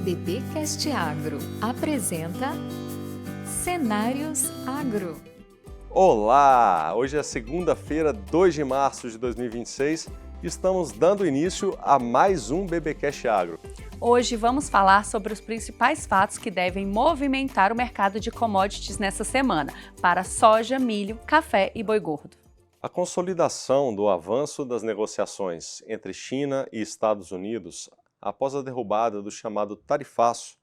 BBcast Agro apresenta Cenários Agro. Olá! Hoje é segunda-feira, 2 de março de 2026 e estamos dando início a mais um BBcast Agro. Hoje vamos falar sobre os principais fatos que devem movimentar o mercado de commodities nessa semana para soja, milho, café e boi gordo. A consolidação do avanço das negociações entre China e Estados Unidos após a derrubada do chamado tarifaço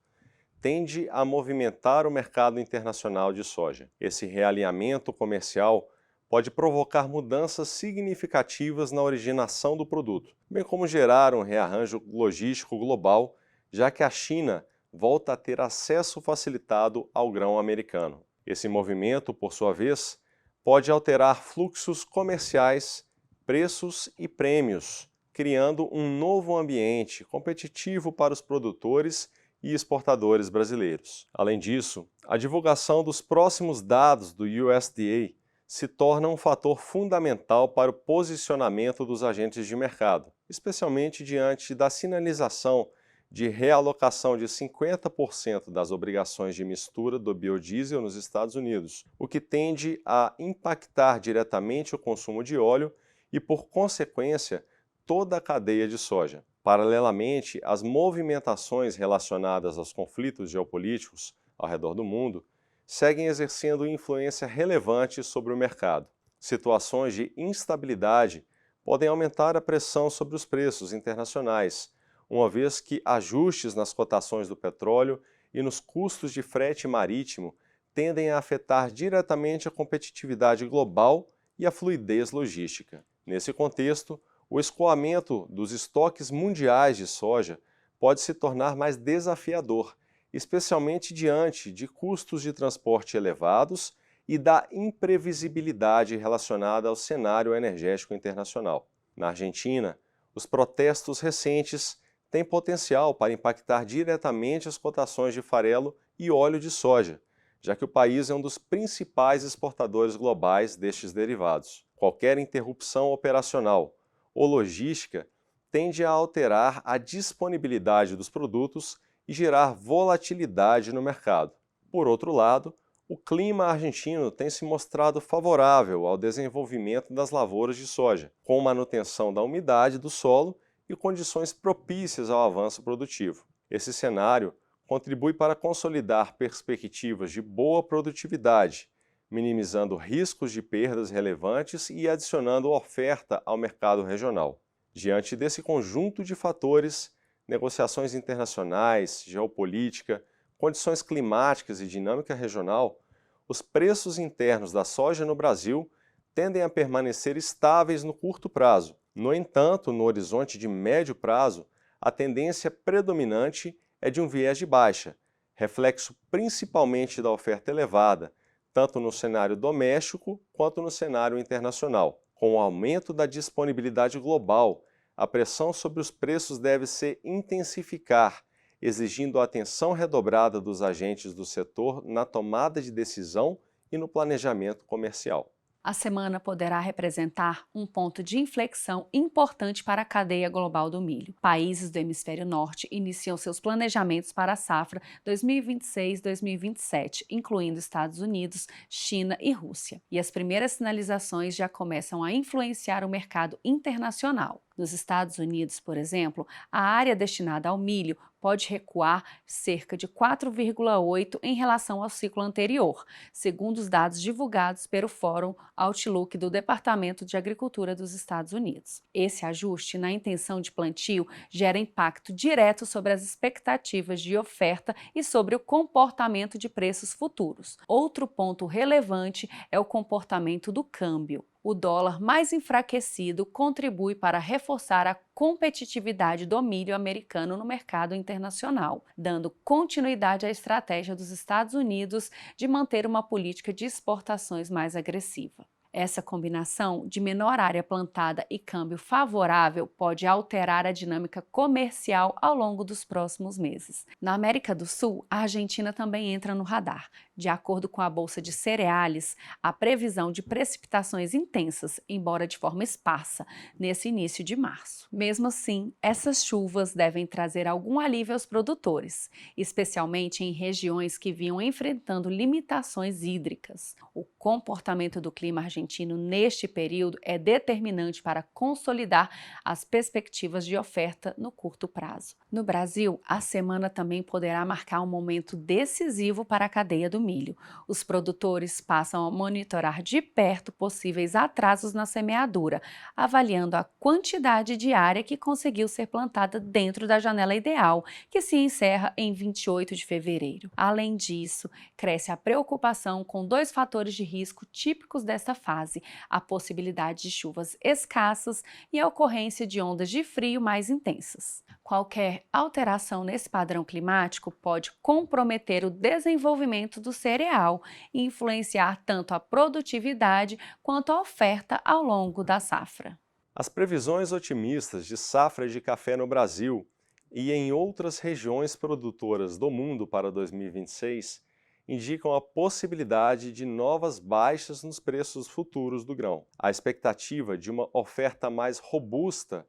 tende a movimentar o mercado internacional de soja. Esse realinhamento comercial pode provocar mudanças significativas na originação do produto, bem como gerar um rearranjo logístico global, já que a China volta a ter acesso facilitado ao grão americano. Esse movimento, por sua vez, pode alterar fluxos comerciais, preços e prêmios, criando um novo ambiente competitivo para os produtores e exportadores brasileiros. Além disso, a divulgação dos próximos dados do USDA se torna um fator fundamental para o posicionamento dos agentes de mercado, especialmente diante da sinalização de realocação de 50% das obrigações de mistura do biodiesel nos Estados Unidos, o que tende a impactar diretamente o consumo de óleo e, por consequência, toda a cadeia de soja. Paralelamente, as movimentações relacionadas aos conflitos geopolíticos ao redor do mundo seguem exercendo influência relevante sobre o mercado. Situações de instabilidade podem aumentar a pressão sobre os preços internacionais, uma vez que ajustes nas cotações do petróleo e nos custos de frete marítimo tendem a afetar diretamente a competitividade global e a fluidez logística. Nesse contexto, o escoamento dos estoques mundiais de soja pode se tornar mais desafiador, especialmente diante de custos de transporte elevados e da imprevisibilidade relacionada ao cenário energético internacional. Na Argentina, os protestos recentes têm potencial para impactar diretamente as cotações de farelo e óleo de soja, já que o país é um dos principais exportadores globais destes derivados. Qualquer interrupção operacional ou logística tende a alterar a disponibilidade dos produtos e gerar volatilidade no mercado. Por outro lado, o clima argentino tem se mostrado favorável ao desenvolvimento das lavouras de soja, com manutenção da umidade do solo e condições propícias ao avanço produtivo. Esse cenário contribui para consolidar perspectivas de boa produtividade, minimizando riscos de perdas relevantes e adicionando oferta ao mercado regional. Diante desse conjunto de fatores, negociações internacionais, geopolítica, condições climáticas e dinâmica regional, os preços internos da soja no Brasil tendem a permanecer estáveis no curto prazo. No entanto, no horizonte de médio prazo, a tendência predominante é de um viés de baixa, reflexo principalmente da oferta elevada, tanto no cenário doméstico quanto no cenário internacional. Com o aumento da disponibilidade global, a pressão sobre os preços deve se intensificar, exigindo a atenção redobrada dos agentes do setor na tomada de decisão e no planejamento comercial. A semana poderá representar um ponto de inflexão importante para a cadeia global do milho. Países do hemisfério norte iniciam seus planejamentos para a safra 2026-2027, incluindo Estados Unidos, China e Rússia. E as primeiras sinalizações já começam a influenciar o mercado internacional. Nos Estados Unidos, por exemplo, a área destinada ao milho pode recuar cerca de 4,8% em relação ao ciclo anterior, segundo os dados divulgados pelo Fórum Outlook do Departamento de Agricultura dos Estados Unidos. Esse ajuste na intenção de plantio gera impacto direto sobre as expectativas de oferta e sobre o comportamento de preços futuros. Outro ponto relevante é o comportamento do câmbio. O dólar mais enfraquecido contribui para reforçar a competitividade do milho americano no mercado internacional, dando continuidade à estratégia dos Estados Unidos de manter uma política de exportações mais agressiva. Essa combinação de menor área plantada e câmbio favorável pode alterar a dinâmica comercial ao longo dos próximos meses. Na América do Sul, a Argentina também entra no radar. De acordo com a Bolsa de Cereais, a previsão de precipitações intensas, embora de forma esparsa, nesse início de março. Mesmo assim, essas chuvas devem trazer algum alívio aos produtores, especialmente em regiões que vinham enfrentando limitações hídricas. O comportamento do clima argentino neste período é determinante para consolidar as perspectivas de oferta no curto prazo. No Brasil, a semana também poderá marcar um momento decisivo para a cadeia do milho. Os produtores passam a monitorar de perto possíveis atrasos na semeadura, avaliando a quantidade de área que conseguiu ser plantada dentro da janela ideal, que se encerra em 28 de fevereiro. Além disso, cresce a preocupação com dois fatores de risco típicos desta fase: a possibilidade de chuvas escassas e a ocorrência de ondas de frio mais intensas. Qualquer alteração nesse padrão climático pode comprometer o desenvolvimento do cereal e influenciar tanto a produtividade quanto a oferta ao longo da safra. As previsões otimistas de safra de café no Brasil e em outras regiões produtoras do mundo para 2026 indicam a possibilidade de novas baixas nos preços futuros do grão. A expectativa de uma oferta mais robusta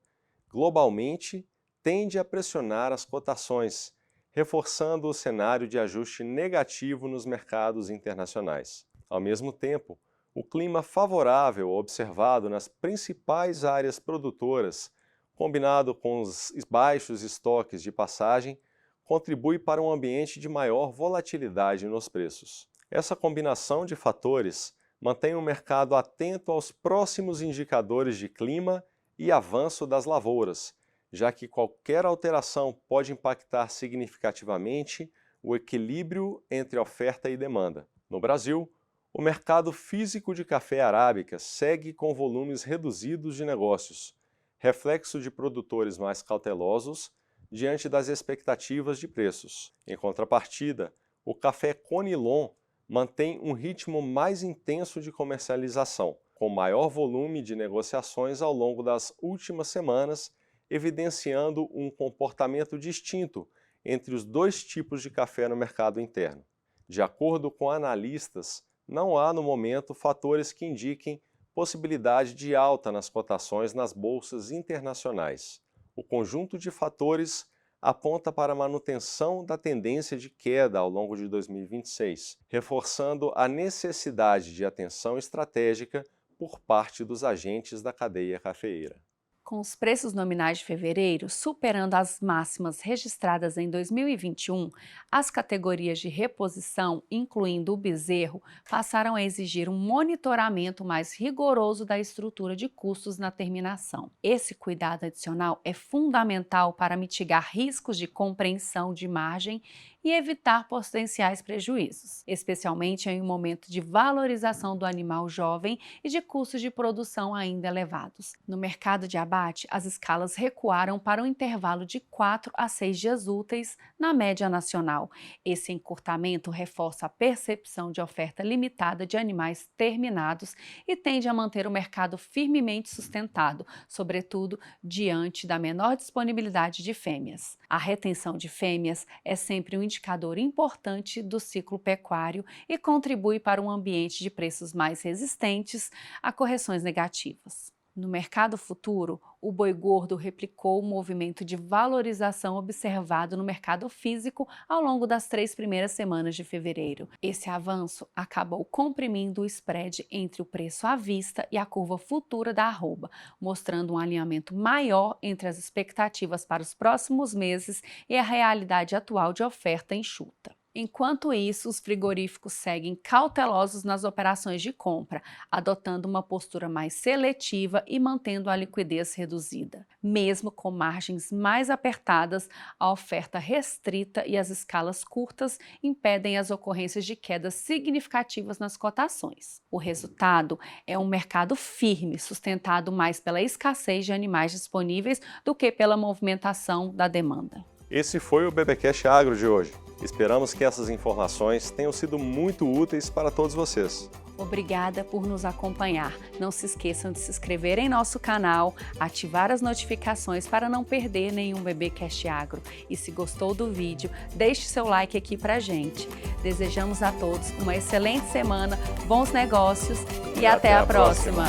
globalmente tende a pressionar as cotações, reforçando o cenário de ajuste negativo nos mercados internacionais. Ao mesmo tempo, o clima favorável observado nas principais áreas produtoras, combinado com os baixos estoques de passagem, contribui para um ambiente de maior volatilidade nos preços. Essa combinação de fatores mantém o mercado atento aos próximos indicadores de clima e avanço das lavouras, já que qualquer alteração pode impactar significativamente o equilíbrio entre oferta e demanda. No Brasil, o mercado físico de café arábica segue com volumes reduzidos de negócios, reflexo de produtores mais cautelosos diante das expectativas de preços. Em contrapartida, o café Conilon mantém um ritmo mais intenso de comercialização, com maior volume de negociações ao longo das últimas semanas, evidenciando um comportamento distinto entre os dois tipos de café no mercado interno. De acordo com analistas, não há no momento fatores que indiquem possibilidade de alta nas cotações nas bolsas internacionais. O conjunto de fatores aponta para a manutenção da tendência de queda ao longo de 2026, reforçando a necessidade de atenção estratégica por parte dos agentes da cadeia cafeeira. Com os preços nominais de fevereiro superando as máximas registradas em 2021, as categorias de reposição, incluindo o bezerro, passaram a exigir um monitoramento mais rigoroso da estrutura de custos na terminação. Esse cuidado adicional é fundamental para mitigar riscos de compreensão de margem e evitar potenciais prejuízos, especialmente em um momento de valorização do animal jovem e de custos de produção ainda elevados. No mercado de abate, as escalas recuaram para um intervalo de 4 a 6 dias úteis na média nacional. Esse encurtamento reforça a percepção de oferta limitada de animais terminados e tende a manter o mercado firmemente sustentado, sobretudo diante da menor disponibilidade de fêmeas. A retenção de fêmeas é sempre um indicador importante do ciclo pecuário e contribui para um ambiente de preços mais resistentes a correções negativas. No mercado futuro, o boi gordo replicou o movimento de valorização observado no mercado físico ao longo das 3 primeiras semanas de fevereiro. Esse avanço acabou comprimindo o spread entre o preço à vista e a curva futura da arroba, mostrando um alinhamento maior entre as expectativas para os próximos meses e a realidade atual de oferta enxuta. Enquanto isso, os frigoríficos seguem cautelosos nas operações de compra, adotando uma postura mais seletiva e mantendo a liquidez reduzida. Mesmo com margens mais apertadas, a oferta restrita e as escalas curtas impedem as ocorrências de quedas significativas nas cotações. O resultado é um mercado firme, sustentado mais pela escassez de animais disponíveis do que pela movimentação da demanda. Esse foi o BBcast Agro de hoje. Esperamos que essas informações tenham sido muito úteis para todos vocês. Obrigada por nos acompanhar. Não se esqueçam de se inscrever em nosso canal, ativar as notificações para não perder nenhum BBcast Agro. E se gostou do vídeo, deixe seu like aqui pra gente. Desejamos a todos uma excelente semana, bons negócios e até a próxima.